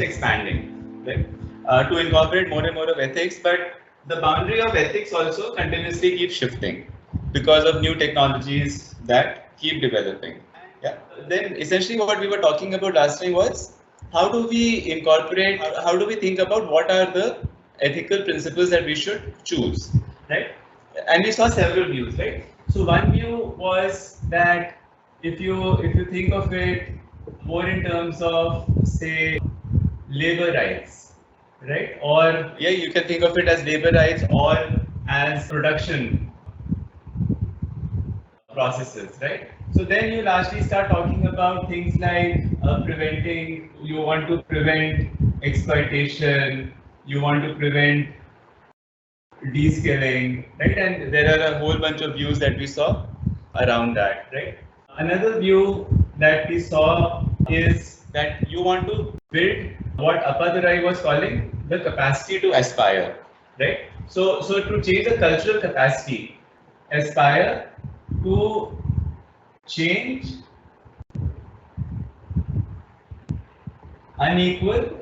keeps expanding, right? To incorporate more and more of ethics, but the boundary of ethics also continuously keeps shifting because of new technologies that keep developing. Yeah. Then essentially what we were talking about last time was how do we incorporate, how do we think about what are the ethical principles that we should choose, right? And we saw several views, right? So one view was that if you think of it more in terms of, say, labor rights, right? Or yeah, you can think of it as labor rights or as production processes, right? So then you largely start talking about things like preventing, you want to prevent exploitation, you want to prevent de-skilling, right? And there are a whole bunch of views that we saw around that, right? Another view that we saw is that you want to build what Appadurai was calling the capacity to aspire, right? So to change the cultural capacity, aspire to change unequal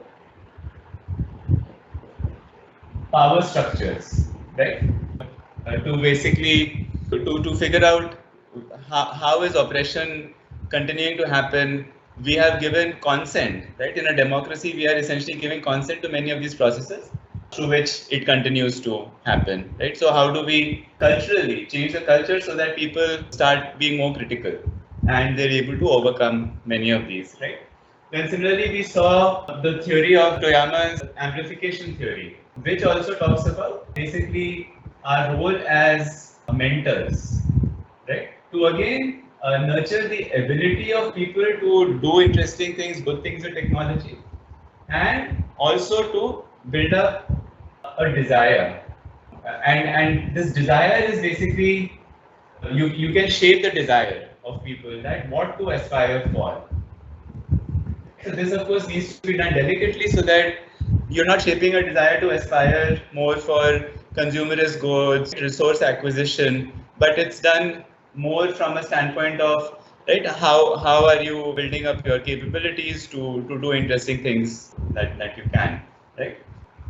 power structures, right? To basically to figure out how is oppression continuing to happen. We have given consent, right? In a democracy, we are essentially giving consent to many of these processes through which it continues to happen, right? So how do we culturally change the culture so that people start being more critical and they're able to overcome many of these, right? Then similarly, we saw the theory of Toyama's amplification theory, which also talks about basically our role as mentors, right? To again nurture the ability of people to do interesting things, good things with technology, and also to build up a desire. And this desire is basically you can shape the desire of people that what to aspire for. So this of course needs to be done delicately so that you're not shaping a desire to aspire more for consumerist goods, resource acquisition, but it's done more from a standpoint of right how are you building up your capabilities to do interesting things that you can, right?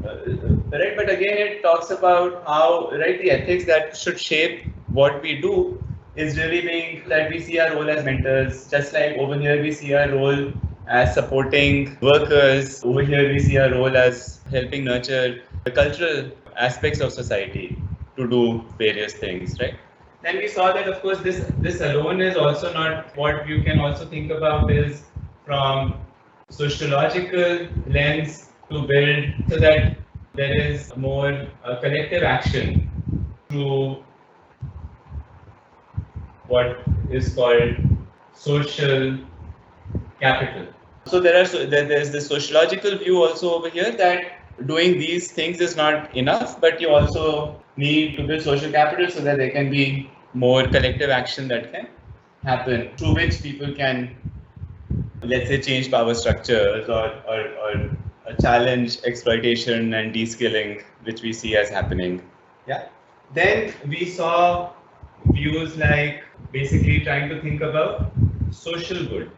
Right, but again it talks about how right the ethics that should shape what we do is really being that we see our role as mentors, just like over here we see our role as supporting workers, over here we see our role as helping nurture the cultural aspects of society to do various things, right? Then we saw that of course this alone is also not what you can also think about is from sociological lens to build so that there is more collective action through what is called social capital. So there's the sociological view also over here that doing these things is not enough, but you also need to build social capital so that there can be more collective action that can happen through which people can, let's say, change power structures or challenge exploitation and de-skilling, which we see as happening. Yeah. Then we saw views like basically trying to think about social good,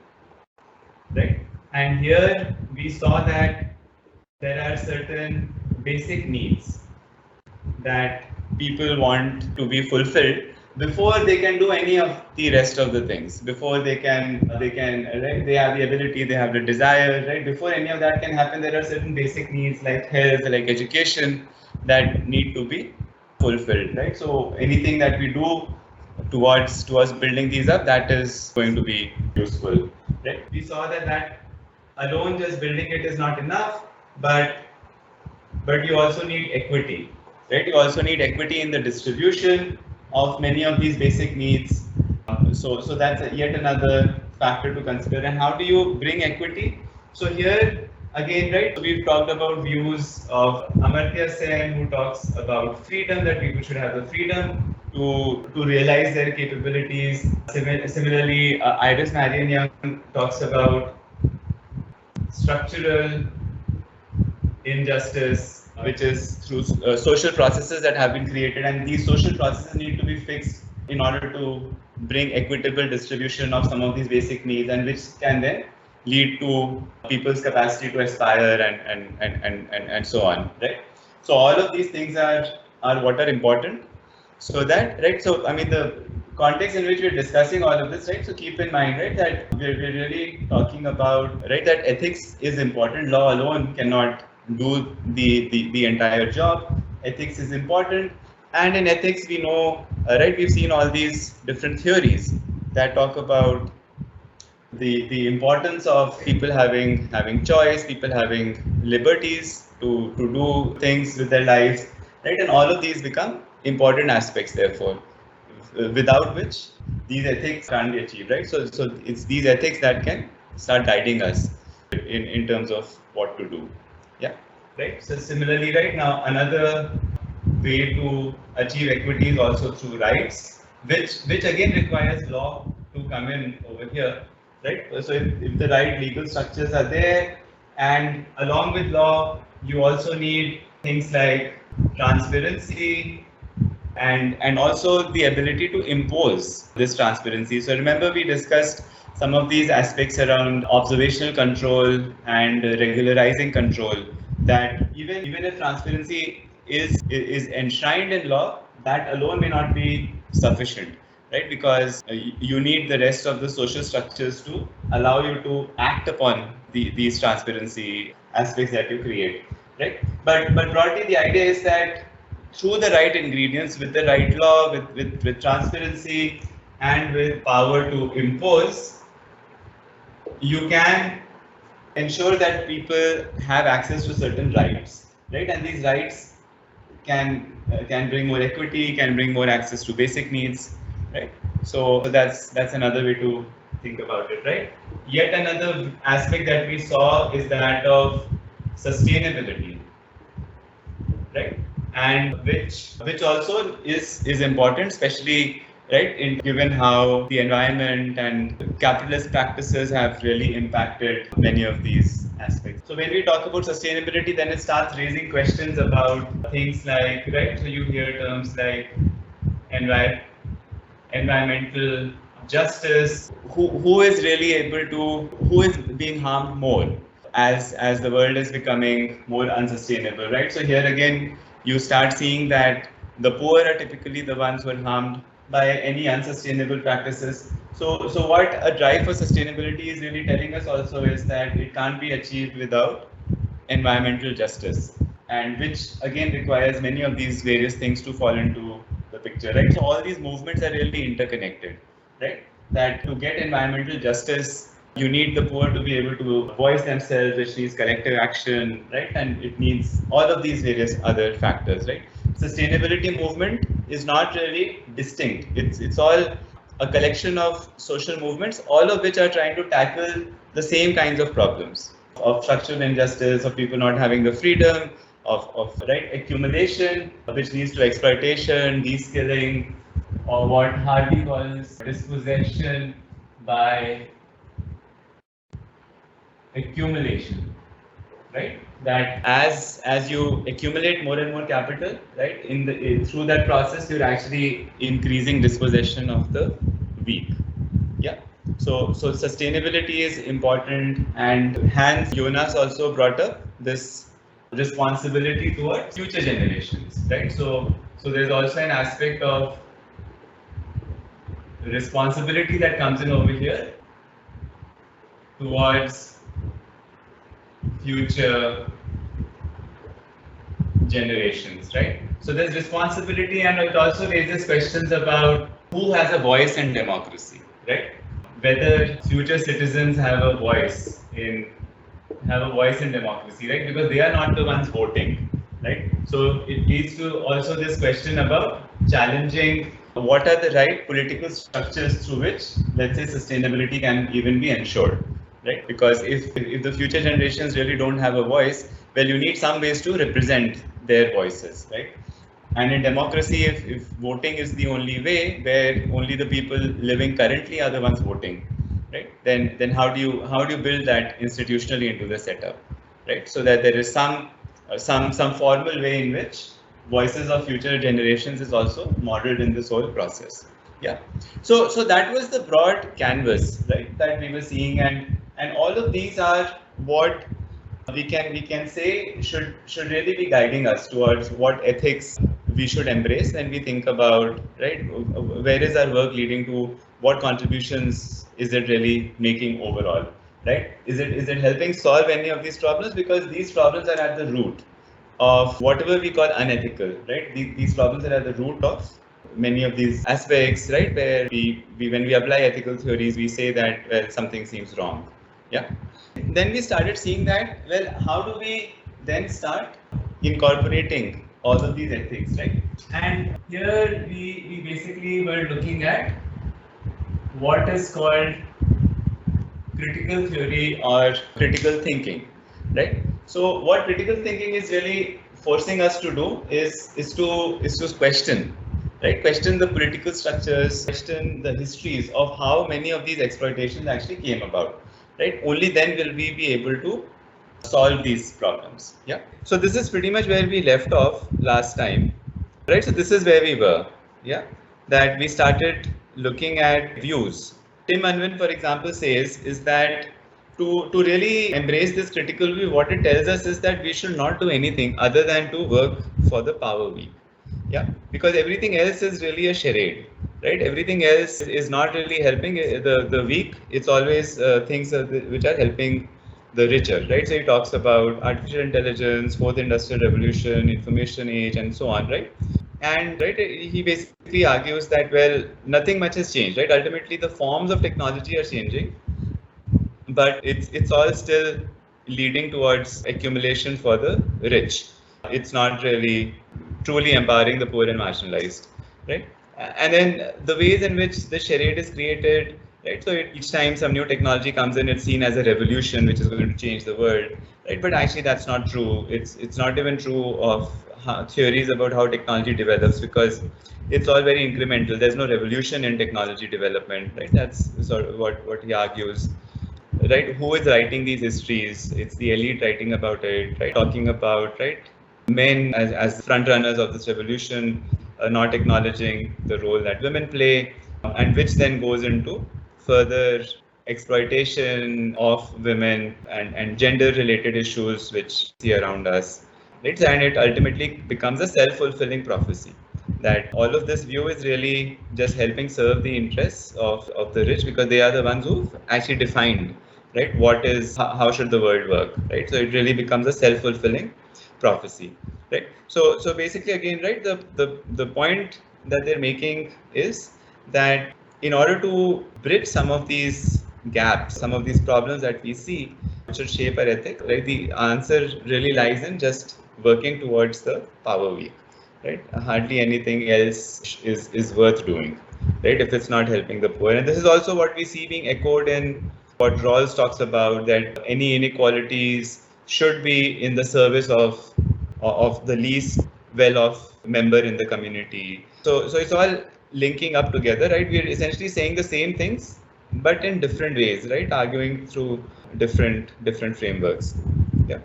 right? And here we saw that there are certain basic needs that people want to be fulfilled before they can do any of the rest of the things. Before they can right? They have the ability, they have the desire, right? Before any of that can happen, there are certain basic needs like health, like education, that need to be fulfilled, right? So anything that we do towards building these up, that is going to be useful, right? We saw that alone just building it is not enough, but you also need equity, right? You also need equity in the distribution of many of these basic needs. So that's yet another factor to consider. And how do you bring equity? So here again, right? We've talked about views of Amartya Sen, who talks about freedom, that people should have the freedom to realize their capabilities. Similarly, Iris Marion Young talks about structural injustice, which is through social processes that have been created, and these social processes need to be fixed in order to bring equitable distribution of some of these basic needs, and which can then lead to people's capacity to aspire and so on, right? So all of these things are what are important. So that, right, so I mean the context in which we're discussing all of this, right, so keep in mind, right, that we're really talking about, right, that ethics is important. Law alone cannot do the entire job. Ethics is important, and in ethics we know, right, we've seen all these different theories that talk about the importance of people having choice, people having liberties to do things with their lives, right? And all of these become important aspects, therefore, without which these ethics can't be achieved, right? So it's these ethics that can start guiding us in terms of what to do. Yeah, right. So similarly, right now, another way to achieve equity is also through rights, which again requires law to come in over here, right? So if the right legal structures are there, and along with law, you also need things like transparency, and also the ability to impose this transparency. So remember we discussed some of these aspects around observational control and regularizing control, that even if transparency is enshrined in law, that alone may not be sufficient, right? Because you need the rest of the social structures to allow you to act upon these transparency aspects that you create, right? But broadly the idea is that through the right ingredients, with the right law, with transparency, and with power to impose, you can ensure that people have access to certain rights, right? And these rights can bring more equity, can bring more access to basic needs, right? So that's another way to think about it, right? Yet another aspect that we saw is that of sustainability, right? And which also is important, especially, right, in given how the environment and capitalist practices have really impacted many of these aspects. So when we talk about sustainability, then it starts raising questions about things like, right, so you hear terms like envi- environmental justice. Who is really able to, who is being harmed more as the world is becoming more unsustainable, right? So here again, you start seeing that the poor are typically the ones who are harmed by any unsustainable practices. So what a drive for sustainability is really telling us also is that it can't be achieved without environmental justice, and which again requires many of these various things to fall into the picture, right? So all these movements are really interconnected, right? That to get environmental justice, you need the poor to be able to voice themselves, which needs collective action, right? And it needs all of these various other factors, right? Sustainability movement is not really distinct. It's all a collection of social movements, all of which are trying to tackle the same kinds of problems of structural injustice, of people not having the freedom, of right accumulation, which leads to exploitation, de-skilling, or what Hardy calls dispossession by accumulation, right? That as you accumulate more and more capital, right, through that process, you're actually increasing dispossession of the weak. Yeah. So sustainability is important, and Hans Jonas also brought up this responsibility towards future generations, right? So there's also an aspect of responsibility that comes in over here towards future generations, right? So there's responsibility, and it also raises questions about who has a voice in democracy, right? Whether future citizens have a voice in democracy, right? Because they are not the ones voting, right? So it leads to also this question about challenging what are the right political structures through which, let's say, sustainability can even be ensured, right? Because if the future generations really don't have a voice, well, you need some ways to represent their voices, right? And in democracy, if voting is the only way, where only the people living currently are the ones voting, right? Then how do you build that institutionally into the setup, right? So that there is some formal way in which voices of future generations is also modeled in this whole process. Yeah. So that was the broad canvas, right, that we were seeing, And all of these are what we can say should really be guiding us towards what ethics we should embrace when we think about, right, where is our work leading to, what contributions is it really making overall, right? Is it helping solve any of these problems? Because these problems are at the root of whatever we call unethical, right? These problems are at the root of many of these aspects, right? Where we when we apply ethical theories, we say that, well, something seems wrong. Yeah. Then we started seeing that, well, how do we then start incorporating all of these ethics, right? And here we basically were looking at what is called critical theory or critical thinking, right? So what critical thinking is really forcing us to do is to question, right? Question the political structures, question the histories of how many of these exploitations actually came about, right? Only then will we be able to solve these problems. Yeah. So this is pretty much where we left off last time, right? So this is where we were. Yeah. That we started looking at views. Tim Unwin, for example, says is that to really embrace this critical view, what it tells us is that we should not do anything other than to work for the power weak. Yeah, because everything else is really a charade, right? Everything else is not really helping the weak. It's always things which are helping the richer, right? So he talks about artificial intelligence, fourth industrial revolution, information age, and so on, right? And right, he basically argues that, well, nothing much has changed, right? Ultimately, the forms of technology are changing, but it's all still leading towards accumulation for the rich. It's not really truly empowering the poor and marginalized, right? And then the ways in which the charade is created, right? So each time some new technology comes in, it's seen as a revolution which is going to change the world, right? But actually, that's not true. It's not even true of theories about how technology develops, because it's all very incremental. There's no revolution in technology development, right? That's sort of what he argues. Right, who is writing these histories? It's the elite writing about it, right? Talking about, right, men as front runners of this revolution, not acknowledging the role that women play, and which then goes into further exploitation of women and gender related issues which see around us, right? And it ultimately becomes a self-fulfilling prophecy that all of this view is really just helping serve the interests of the rich, because they are the ones who've actually defined, right, what is, how should the world work, right? So it really becomes a self-fulfilling prophecy, right? So basically, again, right, the point that they're making is that in order to bridge some of these gaps, some of these problems that we see which should shape our ethics, right, the answer really lies in just working towards the power weak, right? Hardly anything else is worth doing, right, if it's not helping the poor. And this is also what we see being echoed in what Rawls talks about, that any inequalities should be in the service of the least well-off member in the community. So it's all linking up together, right? We're essentially saying the same things, but in different ways, right? Arguing through different frameworks. Yeah.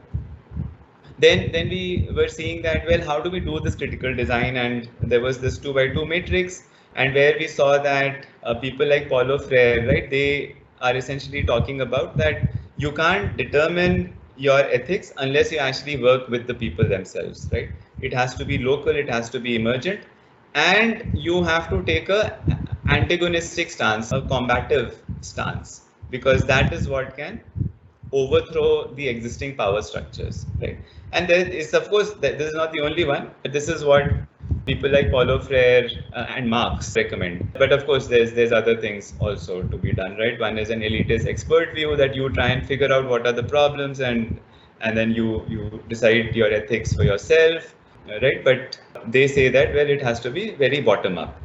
Then we were seeing that, well, how do we do this critical design? And there was this 2x2 matrix, and where we saw that people like Paulo Freire, right, they are essentially talking about that you can't determine your ethics unless you actually work with the people themselves, right? It has to be local, it has to be emergent, and you have to take a antagonistic stance, a combative stance, because that is what can overthrow the existing power structures, right? And there is, of course, this is not the only one, but this is what people like Paulo Freire and Marx recommend. But of course, there's other things also to be done, right? One is an elitist expert view, that you try and figure out what are the problems, and then you decide your ethics for yourself, right? But they say that, well, it has to be very bottom up,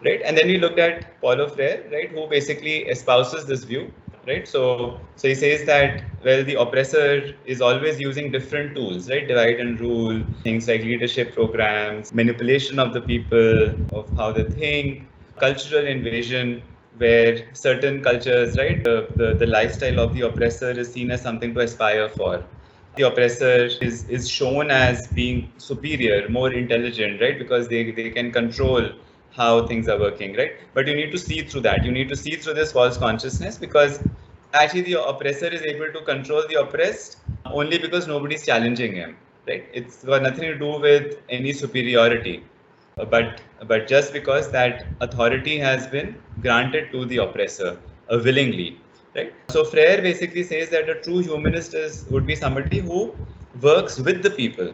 right? And then we looked at Paulo Freire, right, who basically espouses this view, right? So he says that, well, the oppressor is always using different tools, right? Divide and rule, things like leadership programs, manipulation of the people, of how they think, cultural invasion, where certain cultures, right, the lifestyle of the oppressor is seen as something to aspire for. The oppressor is shown as being superior, more intelligent, right? Because they can control how things are working, right? But you need to see through that. You need to see through this false consciousness, because actually the oppressor is able to control the oppressed only because nobody's challenging him, right? It's got nothing to do with any superiority, but just because that authority has been granted to the oppressor willingly, right? So Freire basically says that a true humanist would be somebody who works with the people,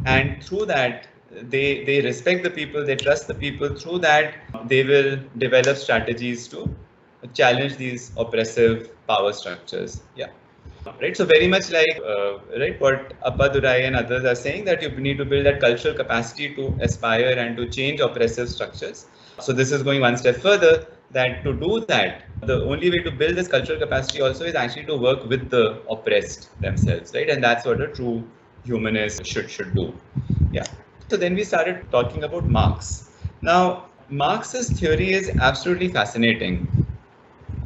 and through that they respect the people, they trust the people. Through that, they will develop strategies to challenge these oppressive power structures. Yeah. Right. So very much like right what Appadurai and others are saying, that you need to build that cultural capacity to aspire and to change oppressive structures. So this is going one step further, that to do that, the only way to build this cultural capacity also is actually to work with the oppressed themselves, right? And that's what a true humanist should do. Yeah. So then we started talking about Marx. Now, Marx's theory is absolutely fascinating.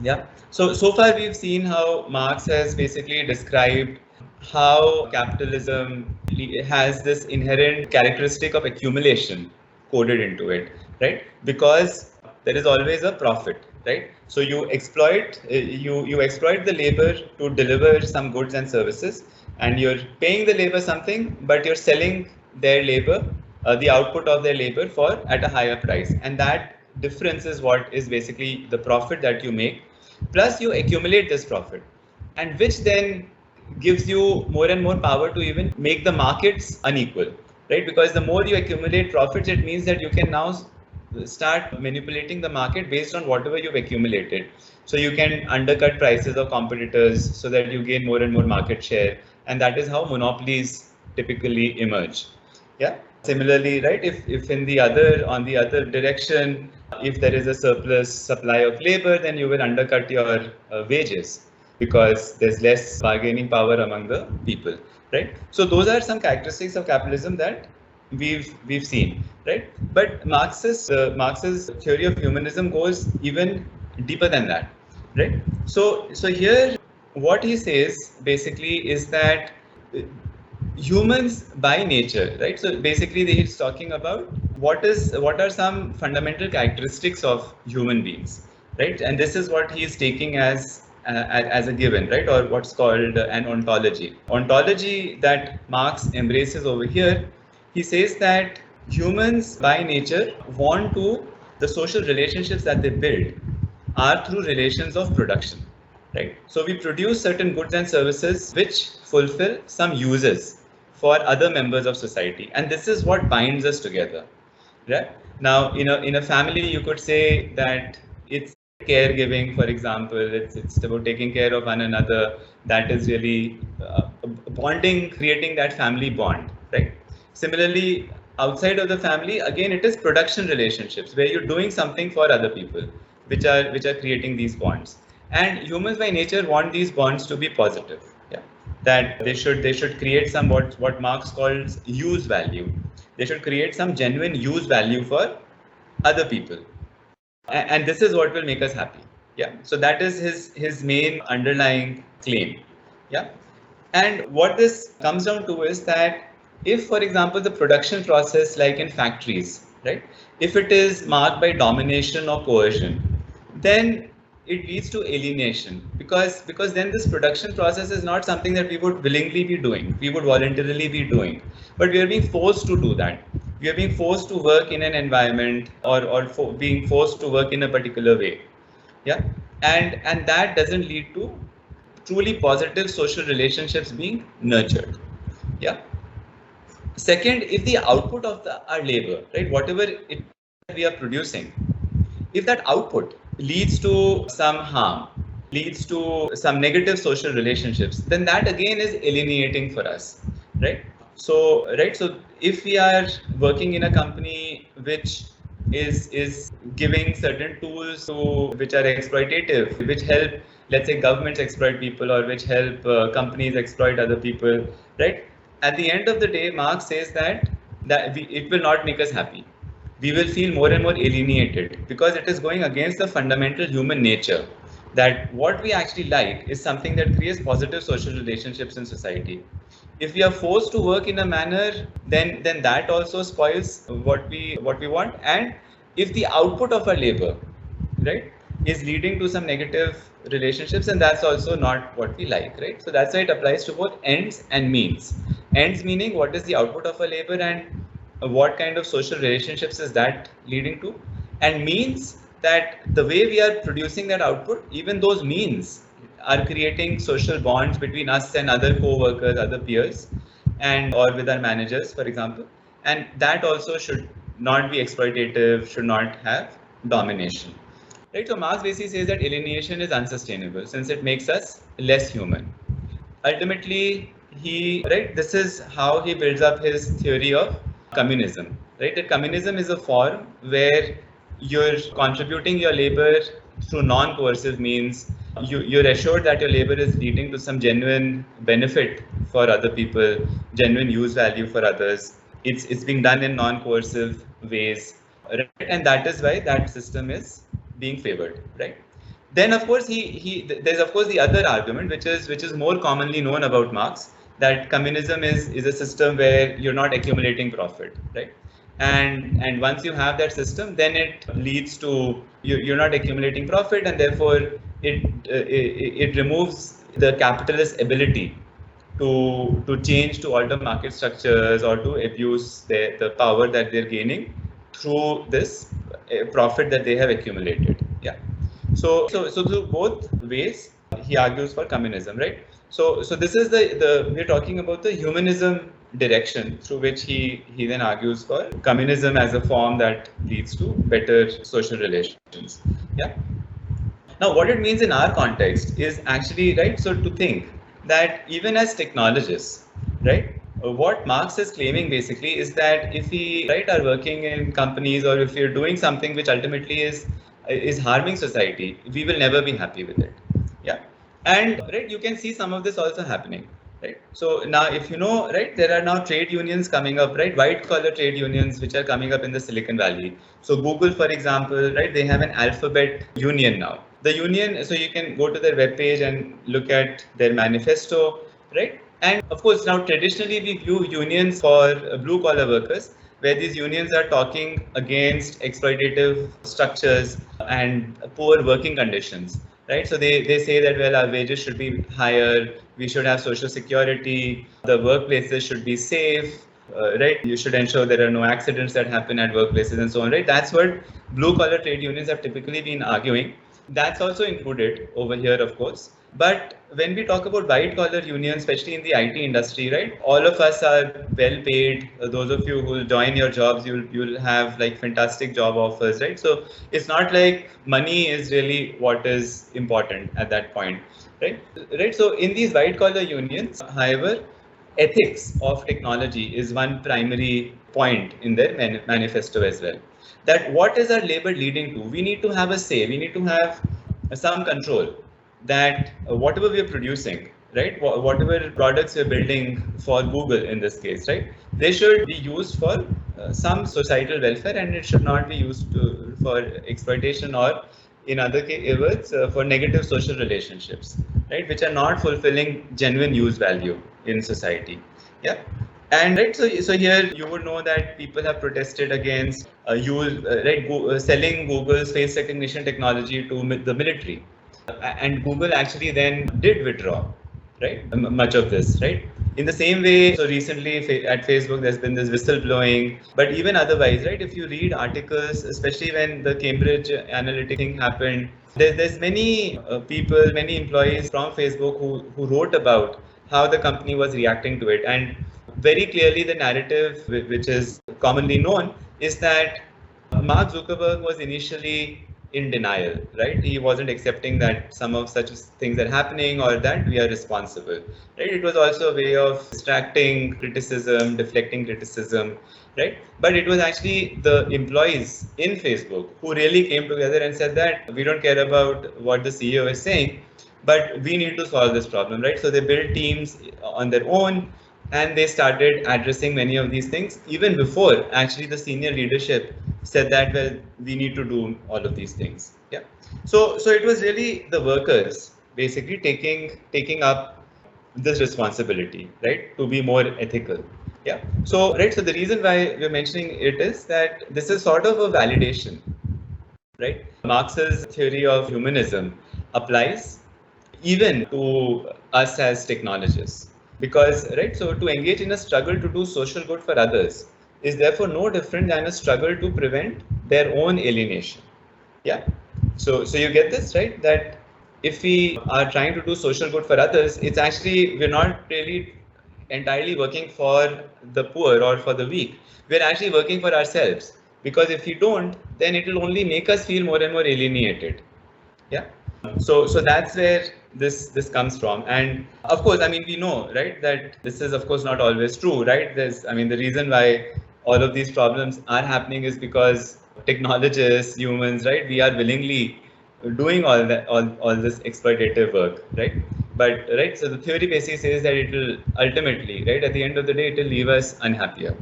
Yeah. So far we've seen how Marx has basically described how capitalism has this inherent characteristic of accumulation coded into it, right? Because there is always a profit, right? So you exploit the labor to deliver some goods and services, and you're paying the labor something, but you're selling their labor, the output of their labor, for at a higher price, and that difference is what is basically the profit that you make. Plus you accumulate this profit, and which then gives you more and more power to even make the markets unequal, right? Because the more you accumulate profits, it means that you can now start manipulating the market based on whatever you've accumulated. So you can undercut prices of competitors so that you gain more and more market share, and that is how monopolies typically emerge. Yeah. Similarly, right, if in the other, on the other direction, if there is a surplus supply of labor, then you will undercut your wages because there's less bargaining power among the people, right? So those are some characteristics of capitalism that we've seen, right? But Marx's theory of humanism goes even deeper than that, right? So here, what he says basically is that humans by nature, right? So basically, he's talking about what are some fundamental characteristics of human beings, right? And this is what he is taking as a given, right? Or what's called an ontology. Ontology that Marx embraces over here. He says that humans by nature want to, the social relationships that they build are through relations of production, right? So we produce certain goods and services which fulfill some uses for other members of society, and this is what binds us together, right? Now, in a family, you could say that it's caregiving, for example. It's about taking care of one another. That is really bonding, creating that family bond, right? Similarly, outside of the family, again, it is production relationships where you're doing something for other people, which are creating these bonds. And humans by nature want these bonds to be positive. Yeah, that they should create some what Marx calls use value. They should create some genuine use value for other people, and this is what will make us happy. Yeah, so that is his main underlying claim. Yeah, and what this comes down to is that if, for example, the production process, like in factories, right, if it is marked by domination or coercion, then it leads to alienation, because then this production process is not something that we would willingly be doing, we would voluntarily be doing, but we are being forced to do that. We are being forced to work in an environment, or being forced to work in a particular way. Yeah, and that doesn't lead to truly positive social relationships being nurtured. Yeah. Second, if the output of our labor, right, whatever it we are producing, if that output leads to some harm, leads to some negative social relationships, then that again is alienating for us, right? So if we are working in a company which is giving certain tools which are exploitative, which help, let's say, governments exploit people, or which help companies exploit other people, right? At the end of the day, Marx says that it will not make us happy. We will feel more and more alienated, because it is going against the fundamental human nature, that what we actually like is something that creates positive social relationships in society. If we are forced to work in a manner, then that also spoils what we want. And if the output of our labor, right, is leading to some negative relationships, and that's also not what we like, right? So that's why it applies to both ends and means. Ends meaning what is the output of a labor, and what kind of social relationships is that leading to, and means that the way we are producing that output, even those means are creating social bonds between us and other co-workers, other peers, and or with our managers, for example. And that also should not be exploitative, should not have domination. Right? So Marx basically says that alienation is unsustainable since it makes us less human. Ultimately, this is how he builds up his theory of communism. Right? That communism is a form where you're contributing your labor through non-coercive means. You're assured that your labor is leading to some genuine benefit for other people, genuine use value for others. It's being done in non-coercive ways, right? And that is why that system is being favored, right? Then of course there's of course the other argument, which is more commonly known about Marx, that communism is a system where you're not accumulating profit, right? And once you have that system, then it leads to you're not accumulating profit, and therefore it removes the capitalist ability to change, to alter market structures, or to abuse the power that they're gaining through this profit that they have accumulated. Yeah. So through both ways, he argues for communism, right? So this is the we're talking about the humanism direction through which he then argues for communism as a form that leads to better social relations. Yeah. Now, what it means in our context is actually, right, so to think that even as technologists, right, what Marx is claiming basically is that if we, right, are working in companies, or if we're doing something which ultimately is harming society, we will never be happy with it. Yeah. And, right, you can see some of this also happening. Right. So now, if you know, right, there are now trade unions coming up, right, white collar trade unions, which are coming up in the Silicon Valley. So Google, for example, right, they have an alphabet union now. The union, so you can go to their webpage and look at their manifesto, right? And of course, now traditionally we view unions for blue collar workers, where these unions are talking against exploitative structures and poor working conditions, right? So they say that, well, our wages should be higher, we should have social security, the workplaces should be safe, right? You should ensure there are no accidents that happen at workplaces and so on, right? That's what blue collar trade unions have typically been arguing. That's also included over here, of course. But when we talk about white collar unions, especially in the IT industry, right, all of us are well paid. Those of you who will join your jobs, you'll have like fantastic job offers, right? So it's not like money is really what is important at that point, right? Right. So in these white collar unions, however, ethics of technology is one primary point in their manifesto as well. That what is our labor leading to? We need to have a say. We need to have some control that whatever we are producing, right, whatever products we're building for Google in this case, right, they should be used for some societal welfare, and it should not be used for exploitation, or in other words, for negative social relationships, right, which are not fulfilling genuine use value in society. Yeah. And right, so here you would know that people have protested against selling Google's face recognition technology to the military, and Google actually then did withdraw, right, much of this, right. In the same way, so recently at Facebook, there's been this whistleblowing, but even otherwise, right, if you read articles, especially when the Cambridge Analytica thing happened, there's many people, many employees from Facebook who wrote about how the company was reacting to it. And very clearly, the narrative, which is commonly known, is that Mark Zuckerberg was initially in denial, right? He wasn't accepting that some of such things are happening, or that we are responsible, right? It was also a way of distracting criticism, deflecting criticism, right? But it was actually the employees in Facebook who really came together and said that we don't care about what the CEO is saying, but we need to solve this problem, right? So they built teams on their own, and they started addressing many of these things even before actually the senior leadership said that, well, we need to do all of these things. Yeah. So it was really the workers basically taking up this responsibility, right, to be more ethical. Yeah. So right. So the reason why we're mentioning it is that this is sort of a validation right? Marx's theory of humanism applies even to us as technologists. Because, right, so to engage in a struggle to do social good for others is therefore no different than a struggle to prevent their own alienation. Yeah. So you get this, right? That if we are trying to do social good for others, it's actually, we're not really entirely working for the poor or for the weak. We're actually working for ourselves. Because if we don't, then it will only make us feel more and more alienated. Yeah. So that's where this comes from. And of course, I mean, we know, right, that this is of course not always true, right? I mean, the reason why all of these problems are happening is because technologists, humans, right, we are willingly doing all this exploitative work, right? But right, so the theory basically says that it will ultimately, right, at the end of the day, it will leave us unhappier.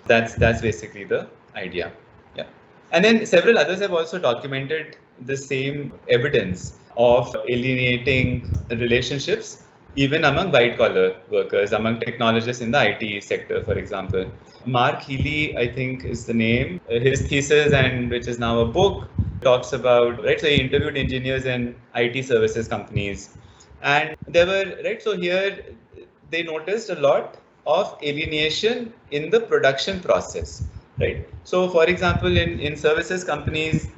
That's basically the idea. Yeah. And then several others have also documented the same evidence of alienating relationships, even among white collar workers, among technologists in the IT sector, for example. Mark Healy, I think, is the name. His thesis, and which is now a book, talks about, right, so he interviewed engineers in IT services companies. And there were, right, so here they noticed a lot of alienation in the production process, right? So, for example, in services companies,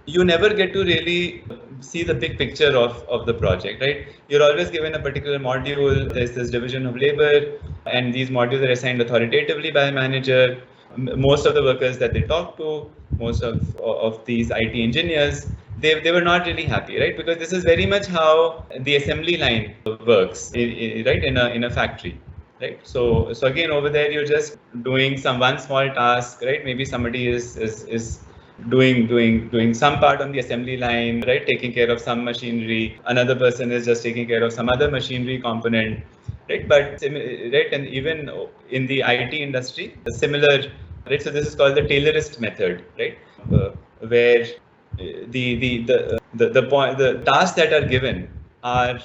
you never get to really see the big picture of the project, right? You're always given a particular module, there's this division of labor, and these modules are assigned authoritatively by a manager. Most of the workers that they talk to, most of these IT engineers, they were not really happy, right? Because this is very much how the assembly line works, right, in a factory. Right. So again, over there, you're just doing one small task, right? Maybe somebody is doing some part on the assembly line, right, taking care of some machinery. Another person is just taking care of some other machinery component, right? But right, and even in the IT industry, a similar, right? So this is called the Taylorist method, right? Where the tasks that are given are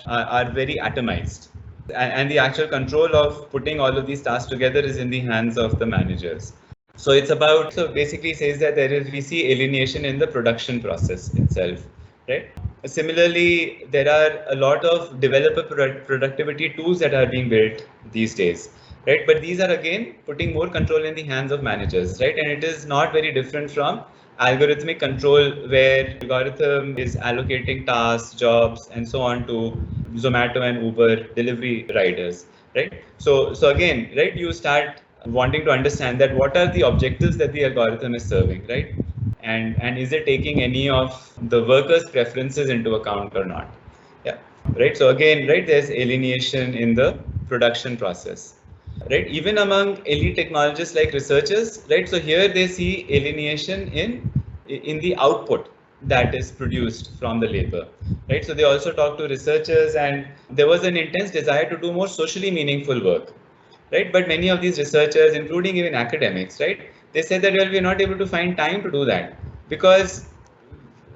very atomized, and the actual control of putting all of these tasks together is in the hands of the managers. So it's about, so basically says that we see alienation in the production process itself, right? Similarly, there are a lot of developer productivity tools that are being built these days, right? But these are again putting more control in the hands of managers, right? And it is not very different from algorithmic control, where algorithm is allocating tasks, jobs, and so on to Zomato and Uber delivery riders, right? So again, right, you start wanting to understand that what are the objectives that the algorithm is serving, right? And is it taking any of the workers' preferences into account or not? Yeah, right. So again, right, there's alienation in the production process, right? Even among elite technologists like researchers, right? So here they see alienation in the output that is produced from the labor, right? So they also talk to researchers, and there was an intense desire to do more socially meaningful work, right? But many of these researchers, including even academics, right, they said that, well, we're not able to find time to do that because,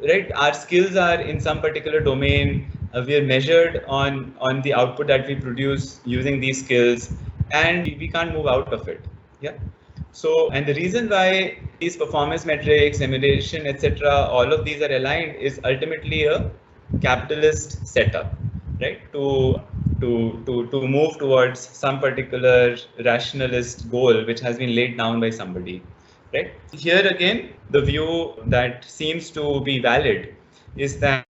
right, our skills are in some particular domain. We are measured on the output that we produce using these skills, and we can't move out of it. Yeah. So, and the reason why these performance metrics, emulation, etc., all of these are aligned is ultimately a capitalist setup, right? To move towards some particular rationalist goal which has been laid down by somebody, right? Here again, the view that seems to be valid is that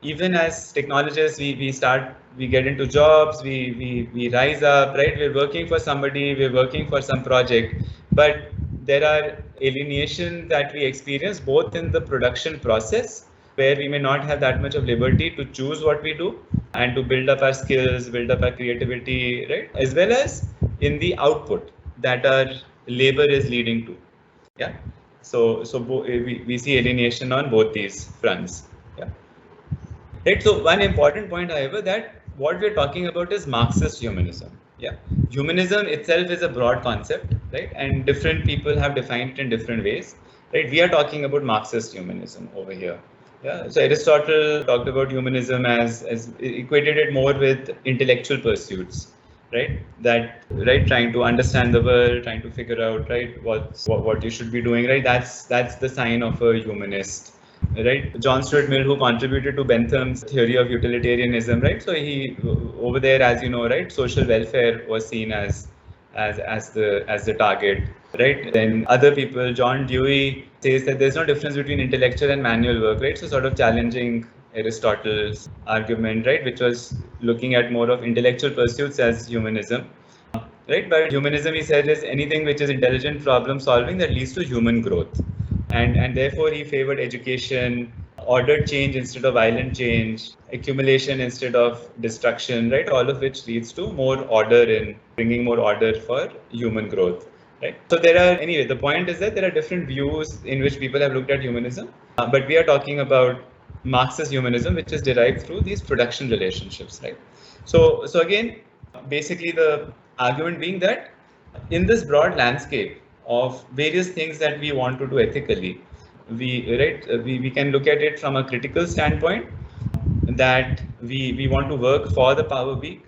even as technologists, we get into jobs, we rise up, right? We're working for somebody, we're working for some project, but there are alienation that we experience both in the production process, where we may not have that much of liberty to choose what we do and to build up our skills, build up our creativity, right? As well as in the output that our labor is leading to. Yeah. We see alienation on both these fronts. Yeah. Right. So one important point, however, that what we're talking about is Marxist humanism. Yeah. Humanism itself is a broad concept, right? And different people have defined it in different ways. Right. We are talking about Marxist humanism over here. Yeah. So Aristotle talked about humanism as equated it more with intellectual pursuits. right? That, right, trying to understand the world, trying to figure out, right, what you should be doing, right? That's the sign of a humanist, right? John Stuart Mill, who contributed to Bentham's theory of utilitarianism, right? So he, over there, as you know, right, social welfare was seen as the target, right? Then other people, John Dewey says that there's no difference between intellectual and manual work, right? So sort of challenging Aristotle's argument, right, which was looking at more of intellectual pursuits as humanism, right? But humanism, he said, is anything which is intelligent problem solving that leads to human growth, and therefore he favored education, ordered change instead of violent change, accumulation instead of destruction, right? All of which leads to more order in bringing more order for human growth, right? So there are, anyway, the point is that there are different views in which people have looked at humanism, but we are talking about Marxist humanism, which is derived through these production relationships, right? So again, basically the argument being that in this broad landscape of various things that we want to do ethically, we can look at it from a critical standpoint, that we want to work for the power weak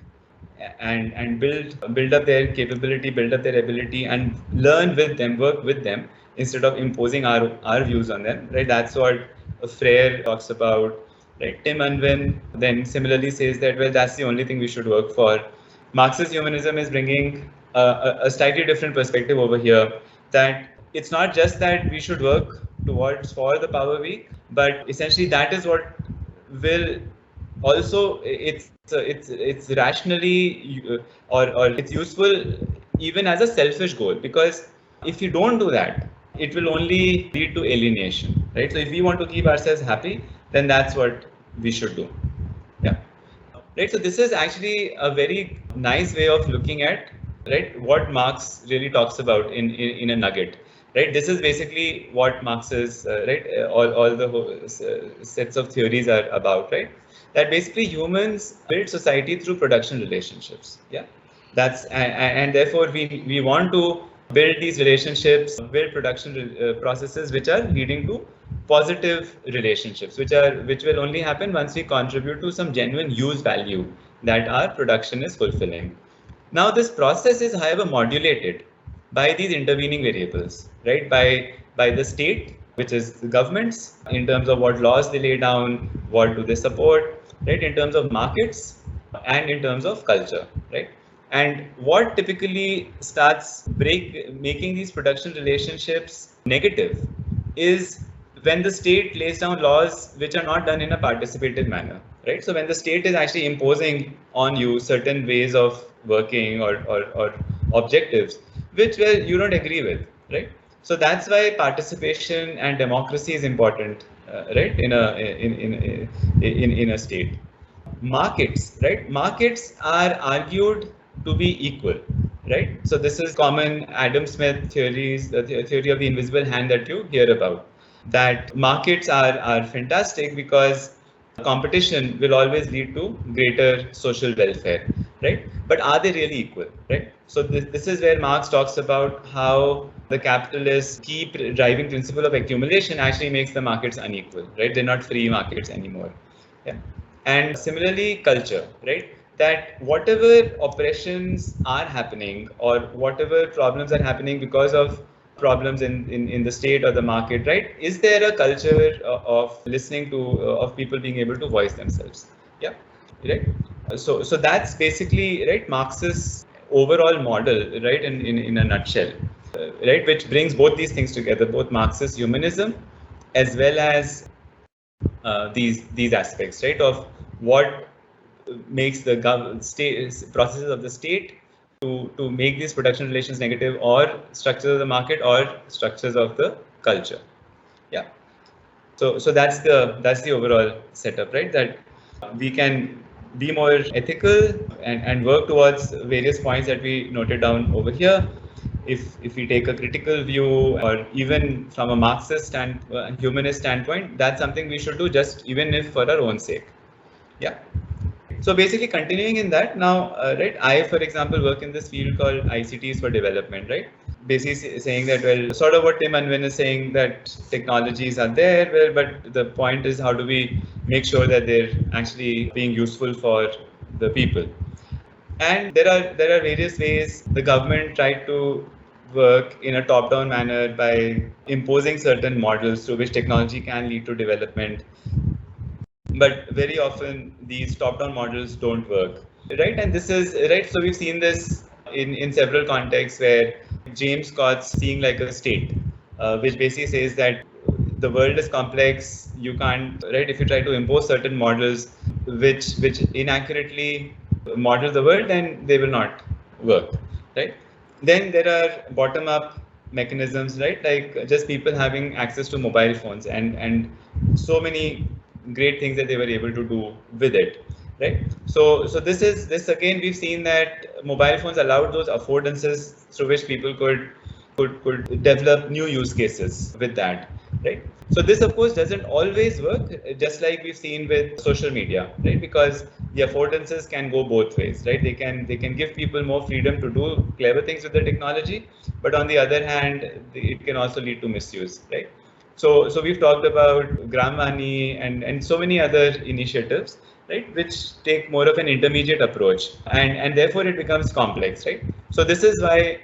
and build up their capability, build up their ability, and learn with them, work with them, instead of imposing our views on them, right? That's what Freire talks about, right? Tim Unwin then similarly says that, well, that's the only thing we should work for. Marxist humanism is bringing a slightly different perspective over here, that it's not just that we should work towards for the power weak, but essentially that is what will also, it's rationally or it's useful even as a selfish goal, because if you don't do that, it will only lead to alienation, right? So if we want to keep ourselves happy, then that's what we should do. Yeah, right. So this is actually a very nice way of looking at, right, what Marx really talks about in a nugget, right? This is basically what Marx's all the sets of theories are about, right? That basically humans build society through production relationships. Yeah, that's and therefore we want to build these relationships, build production processes which are leading to positive relationships, which will only happen once we contribute to some genuine use value that our production is fulfilling. Now, this process is, however, modulated by these intervening variables, right? By the state, which is the governments, in terms of what laws they lay down, what do they support, right? In terms of markets and in terms of culture, right? And what typically starts making these production relationships negative is when the state lays down laws which are not done in a participative manner, right? So when the state is actually imposing on you certain ways of working or objectives which, well, you don't agree with, right? So that's why participation and democracy is important, right? In a state. Markets, right? Markets are argued to be equal, right? So this is common Adam Smith theories, the theory of the invisible hand that you hear about, that markets are fantastic because competition will always lead to greater social welfare, right? But are they really equal, right? So this is where Marx talks about how the capitalist key driving principle of accumulation actually makes the markets unequal, right? They're not free markets anymore. Yeah. And similarly, culture, right? That whatever oppressions are happening or whatever problems are happening because of problems in the state or the market, right? Is there a culture of listening to, of people being able to voice themselves? Yeah, right. So that's basically, right, Marx's overall model, right, in a nutshell, right, which brings both these things together, both Marxist humanism as well as these aspects, right, of what makes the processes of the state to make these production relations negative, or structures of the market, or structures of the culture. Yeah. So that's the overall setup, right? That we can be more ethical and work towards various points that we noted down over here. If we take a critical view, or even from a Marxist and humanist standpoint, that's something we should do, just even if for our own sake. Yeah. So basically, continuing in that now, right? I, for example, work in this field called ICTs for development, right? Basically saying that, well, sort of what Tim Unwin is saying, that technologies are there, well, but the point is, how do we make sure that they're actually being useful for the people? And there are various ways the government tried to work in a top-down manner by imposing certain models through which technology can lead to development. But very often these top-down models don't work, right? And this is right. So we've seen this in several contexts where James Scott's seeing like a state, which basically says that the world is complex. You can't, right? If you try to impose certain models which inaccurately model the world, then they will not work, right? Then there are bottom-up mechanisms, right? Like just people having access to mobile phones and so many great things that they were able to do with it, right? So this again, we've seen that mobile phones allowed those affordances through which people could develop new use cases with that, right? So this of course doesn't always work, just like we've seen with social media, right? Because the affordances can go both ways, right? They can give people more freedom to do clever things with the technology, but on the other hand, it can also lead to misuse, right? So we've talked about Gram Money and so many other initiatives, right, which take more of an intermediate approach, and therefore it becomes complex, right? So this is why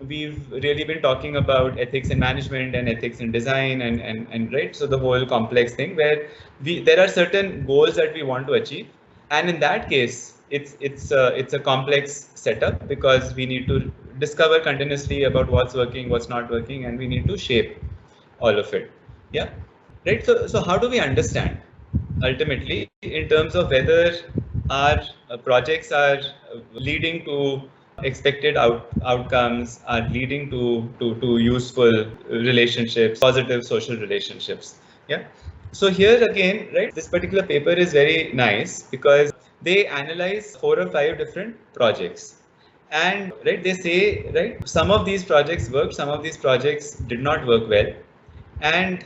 we've really been talking about ethics in management and ethics in design and right, so the whole complex thing where there are certain goals that we want to achieve, and in that case it's a complex setup because we need to discover continuously about what's working, what's not working, and we need to shape all of it. Yeah, right. So how do we understand ultimately in terms of whether our projects are leading to expected outcomes, are leading to useful relationships, positive social relationships? Yeah. So here again, right, this particular paper is very nice because they analyze 4 or 5 different projects, and right, they say, right, some of these projects worked, some of these projects did not work well, and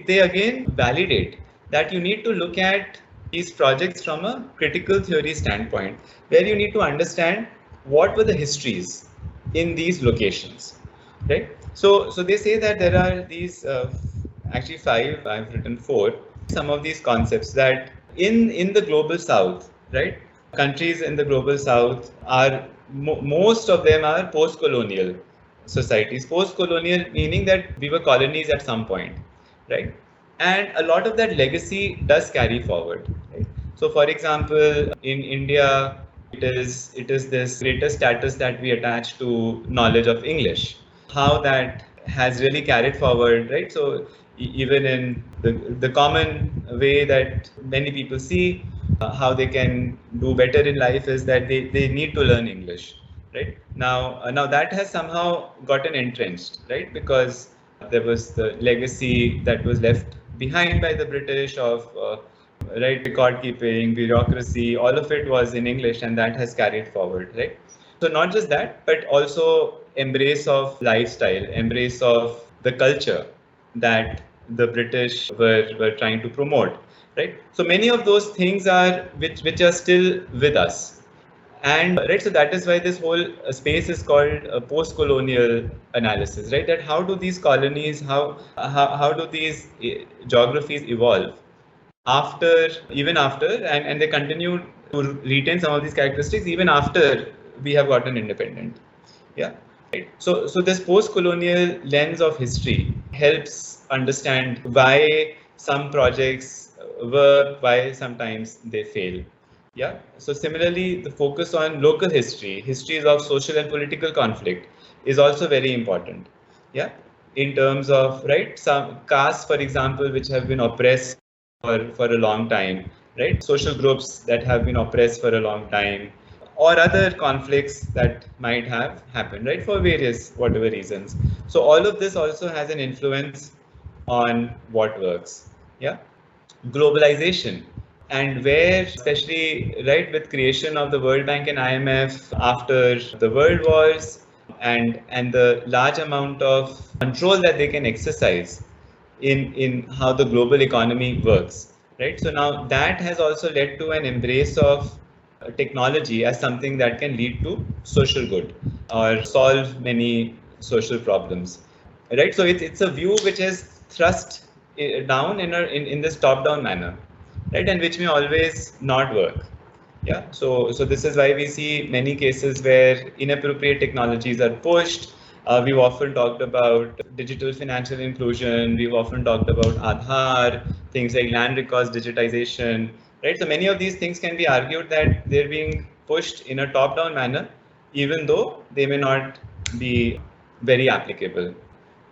they again validate that you need to look at these projects from a critical theory standpoint, where you need to understand what were the histories in these locations, right? So they say that there are these actually 5, I've written 4, some of these concepts that in the global south, right, countries in the global south are most of them are post-colonial societies. Post-colonial meaning that we were colonies at some point, right? And a lot of that legacy does carry forward, right? So for example, in India, it is this greater status that we attach to knowledge of English, how that has really carried forward, right? So even in the common way that many people see how they can do better in life is that they need to learn English, right? Now that has somehow gotten entrenched, right? Because there was the legacy that was left behind by the British of right, record keeping, bureaucracy, all of it was in English, and that has carried forward, right? So not just that, but also embrace of lifestyle, embrace of the culture that the British were trying to promote, right? So many of those things are which are still with us, and right, so that is why this whole space is called post-colonial analysis, right? That how do these colonies, how do these geographies evolve after, even after, and they continue to retain some of these characteristics even after we have gotten independent. Yeah, right. So this post-colonial lens of history helps understand why some projects work, why sometimes they fail. Yeah. So similarly, the focus on local history, histories of social and political conflict, is also very important. Yeah. In terms of, right, some castes, for example, which have been oppressed for a long time, right? Social groups that have been oppressed for a long time, or other conflicts that might have happened, right, for various whatever reasons. So all of this also has an influence on what works. Yeah, globalization, and where especially right with creation of the World Bank and IMF after the world wars, and the large amount of control that they can exercise in how the global economy works, right? So now that has also led to an embrace of technology as something that can lead to social good or solve many social problems, right? So it's a view which is thrust down in this top down manner, right, and which may always not work. Yeah, so this is why we see many cases where inappropriate technologies are pushed. We've often talked about digital financial inclusion. We've often talked about Aadhaar, things like land records digitization, right? So many of these things can be argued that they're being pushed in a top-down manner, even though they may not be very applicable,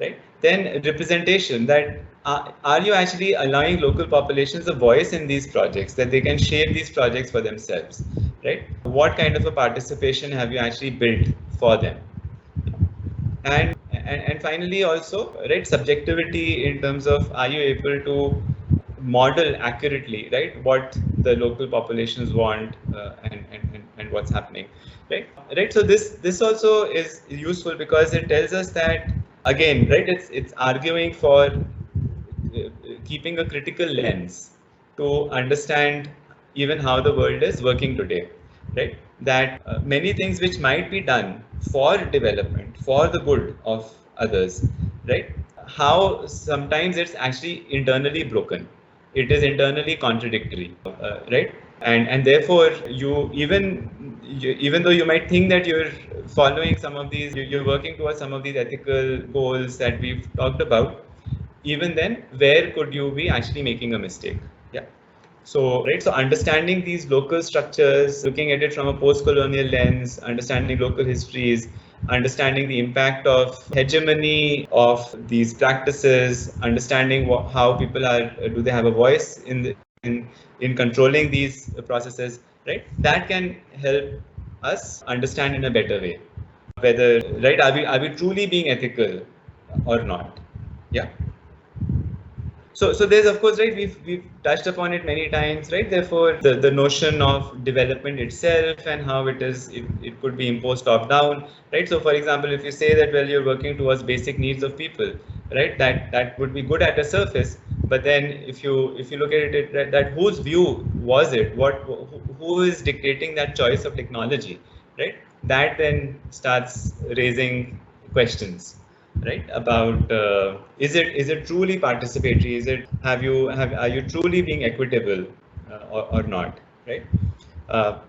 right? Then representation, that are you actually allowing local populations a voice in these projects, that they can shape these projects for themselves, right? What kind of a participation have you actually built for them? And finally also, right, subjectivity in terms of are you able to model accurately, right, what the local populations want, and what's happening, right. So this also is useful because it tells us that, again, right, it's arguing for keeping a critical lens to understand even how the world is working today, right? That many things which might be done for development, for the good of others, right? How sometimes it's actually internally broken. It is internally contradictory, right? And therefore, even though you might think that you're following some of these, you're working towards some of these ethical goals that we've talked about, even then, where could you be actually making a mistake? Yeah. So, right, so understanding these local structures, looking at it from a post-colonial lens, understanding local histories, understanding the impact of hegemony of these practices, understanding how people are, do they have a voice in controlling these processes, right? That can help us understand in a better way whether, right, are we truly being ethical or not? Yeah. So there's, of course, right, we've touched upon it many times, right? Therefore, the notion of development itself and how it could be imposed top down, right? So for example, if you say that, well, you're working towards basic needs of people, right, that would be good at a surface, but then if you look at it, that whose view was it, who is dictating that choice of technology, right? That then starts raising questions, right, about is it truly participatory, are you truly being equitable, or not, right? uh,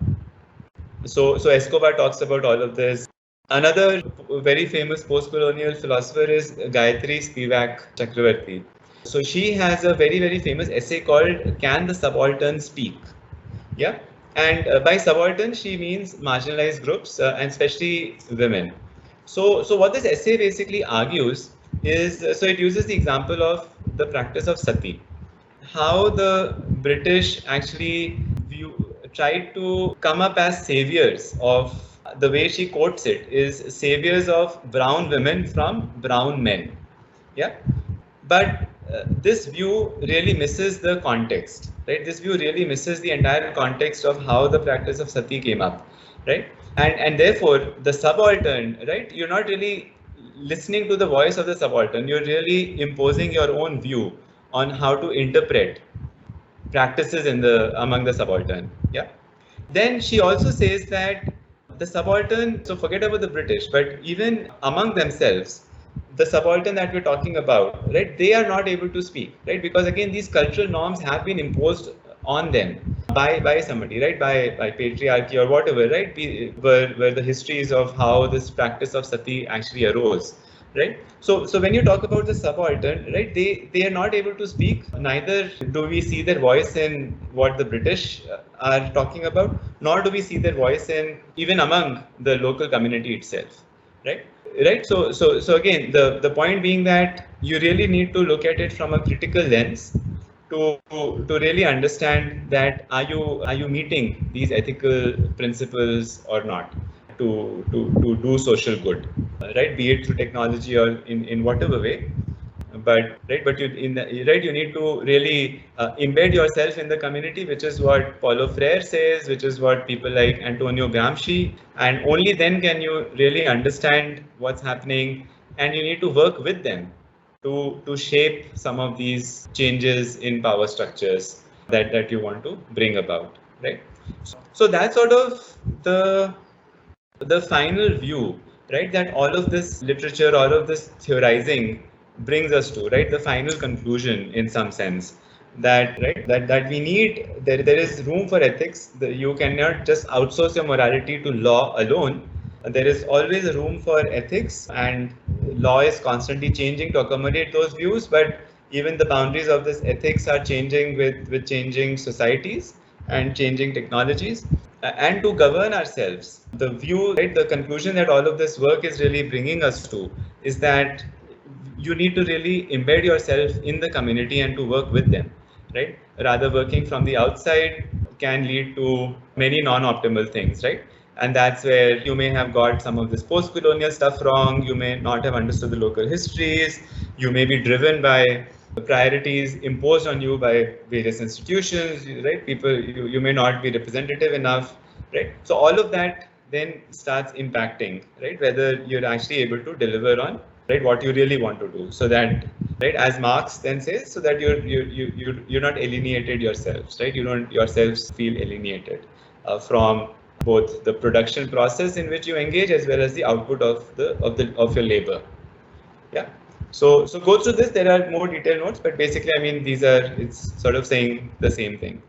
so Escobar talks about all of this. Another very famous post-colonial philosopher is Gayatri Spivak Chakravarti. So she has a very, very famous essay called Can the Subaltern Speak? Yeah. And by subaltern, she means marginalized groups, and especially women. So what this essay basically argues is, so it uses the example of the practice of sati, how the British actually tried to come up as saviors of, the way she quotes it is saviors of brown women from brown men. Yeah. But this view really misses the context, right? This view really misses the entire context of how the practice of sati came up, right? And therefore, the subaltern, right? You're not really listening to the voice of the subaltern. You're really imposing your own view on how to interpret practices among the subaltern. Yeah. Then she also says that the subaltern, so forget about the British, but even among themselves, the subaltern that we're talking about, right, they are not able to speak, right? Because again, these cultural norms have been imposed on them by somebody, right? By patriarchy or whatever, right? Were the histories of how this practice of sati actually arose, right? So when you talk about the subaltern, right, they are not able to speak. Neither do we see their voice in what the British are talking about, nor do we see their voice in even among the local community itself, right? Right. So again, the point being that you really need to look at it from a critical lens to really understand that are you meeting these ethical principles or not, to do social good, right? Be it through technology or in whatever way. But you need to really embed yourself in the community, which is what Paulo Freire says, which is what people like Antonio Gramsci, and only then can you really understand what's happening, and you need to work with them to shape some of these changes in power structures that you want to bring about, right? So that's sort of the final view, right, that all of this literature, all of this theorizing brings us to, right, the final conclusion in some sense, that that we need, there is room for ethics. You cannot just outsource your morality to law alone. There is always a room for ethics, and law is constantly changing to accommodate those views, but even the boundaries of this ethics are changing with changing societies and changing technologies. And to govern ourselves, the view, right, the conclusion that all of this work is really bringing us to is that you need to really embed yourself in the community and to work with them, right? Rather, working from the outside can lead to many non-optimal things, right? And that's where you may have got some of this post-colonial stuff wrong. You may not have understood the local histories. You may be driven by the priorities imposed on you by various institutions, right? People, you may not be representative enough, right? So all of that then starts impacting, right? Whether you're actually able to deliver on, right, what you really want to do. So that, right, as Marx then says, so that you're not alienated yourselves, right? You don't yourselves feel alienated from both the production process in which you engage as well as the output of your labor. Yeah. So go through this. There are more detailed notes, but basically, I mean, it's sort of saying the same thing.